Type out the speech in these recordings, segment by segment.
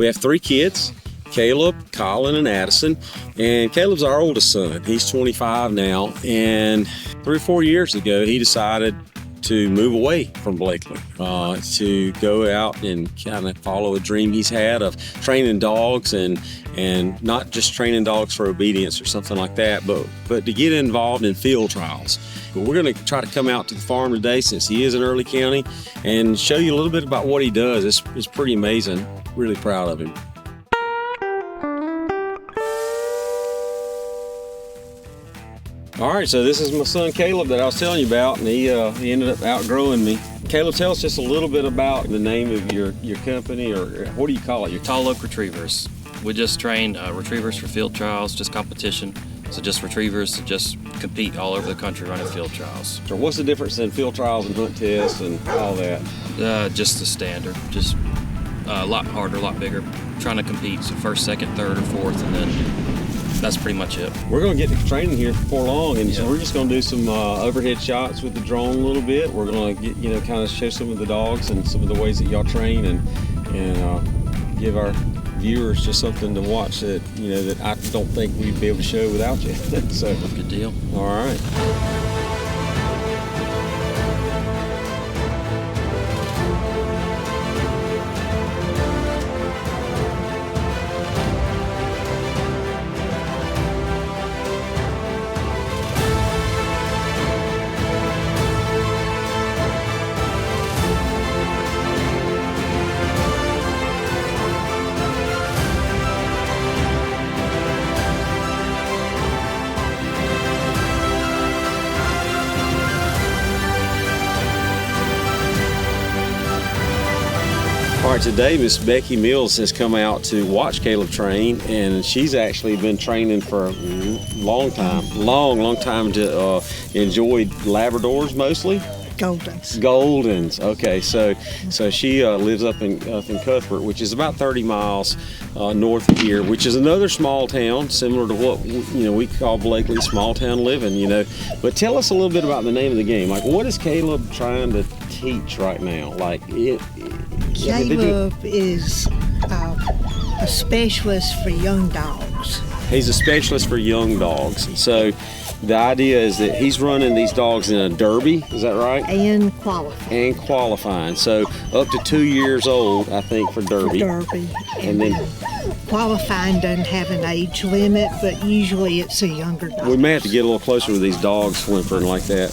We have 3 kids, Caleb, Colin, and Addison. And Caleb's our oldest son. He's 25 now. And 3 or 4 years ago, he decided to move away from Blakely, to go out and kind of follow a dream he's had of training dogs, and not just training dogs for obedience or something like that, but to get involved in field trials. But we're going to try to come out to the farm today, since he is in Early County, and show you a little bit about what he does. It's pretty amazing. Really proud of him. All right, so this is my son Caleb that I was telling you about, and he ended up outgrowing me. Caleb, tell us just a little bit about the name of your company, or what do you call it? Your Tall Oak Retrievers. We just train retrievers for field trials, just competition. So just retrievers to just compete all over the country running field trials. So what's the difference in field trials and hunt tests and all that? Just the standard, just a lot harder, a lot bigger. Trying to compete, so first, second, third, or fourth, and then that's pretty much it. We're going to get to training here before long, and so we're just going to do some overhead shots with the drone a little bit. We're going to get, kind of show some of the dogs and some of the ways that y'all train, and give our viewers just something to watch that that I don't think we'd be able to show without you. So good deal. All right. All right, today Miss Becky Mills has come out to watch Caleb train, and she's actually been training for a long time, long time, to enjoy Labradors mostly. Goldens. Okay, so she lives up in Cuthbert, which is about 30 miles north of here, which is another small town, similar to what we call Blakely small town living. But tell us a little bit about the name of the game. Like, what is Caleb trying to teach right now? Like Caleb is a specialist for young dogs. He's a specialist for young dogs. So the idea is that he's running these dogs in a derby, is that right? And qualifying. So up to 2 years old, I think, for derby. And then qualifying doesn't have an age limit, but usually it's a younger dog. We may have to get a little closer with these dogs whimpering like that.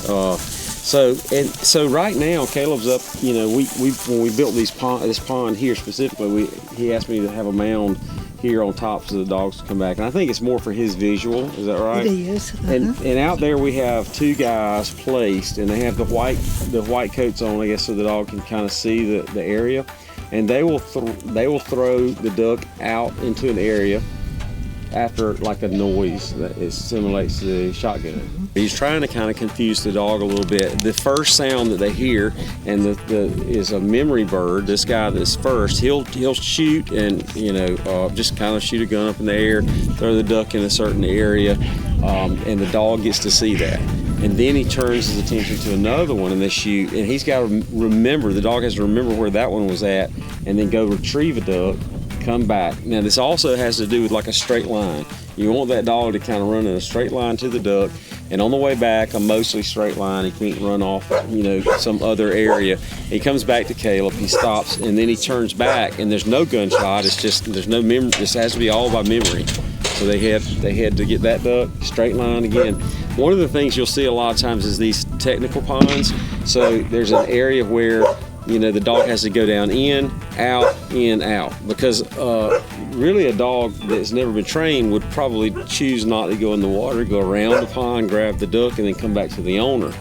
So right now, Caleb's up. When we built this pond here specifically, he asked me to have a mound here on top so the dogs come back, and I think it's more for his visual. Is that right? It is. And out there we have 2 guys placed, and they have the white coats on, I guess, so the dog can kind of see the area, and they will throw the duck out into an area after like a noise that it simulates the shotgun. He's trying to kind of confuse the dog a little bit. The first sound that they hear is a memory bird. This guy that's first, he'll shoot and just kind of shoot a gun up in the air, throw the duck in a certain area, and the dog gets to see that. And then he turns his attention to another one and they shoot, and he's got to remember, the dog has to remember where that one was at, and then go retrieve a duck, come back. Now this also has to do with like a straight line. You want that dog to kind of run in a straight line to the duck, and on the way back, a mostly straight line. He can't run off, some other area. He comes back to Caleb, he stops, and then he turns back, and there's no gunshot. It's just, there's no memory. This has to be all by memory. So they had to get that duck, straight line again. One of the things you'll see a lot of times is these technical ponds. So there's an area where the dog has to go down in, out, because really a dog that's never been trained would probably choose not to go in the water, go around the pond, grab the duck, and then come back to the owner.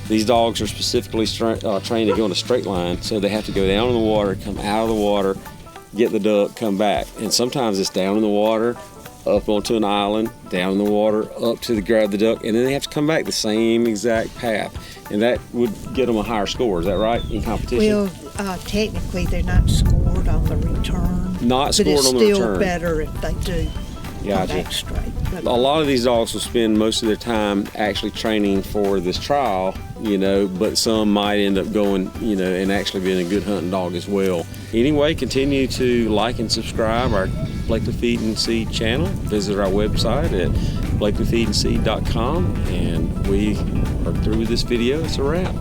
These dogs are specifically trained to go in a straight line, so they have to go down in the water, come out of the water, get the duck, come back. And sometimes it's down in the water, up onto an island, down in the water, up to grab the duck, and then they have to come back the same exact path. And that would get them a higher score, is that right, in competition? Well, technically they're not scored on the return. Not scored on the return. But it's still better if they do. Gotcha. back straight. But A lot of these dogs will spend most of their time actually training for this trial, but some might end up going, and actually being a good hunting dog as well. Anyway, continue to like and subscribe our Blakely Feed and Seed channel. Visit our website at blakelyfeedandseed.com, and we are through with this video. It's a wrap.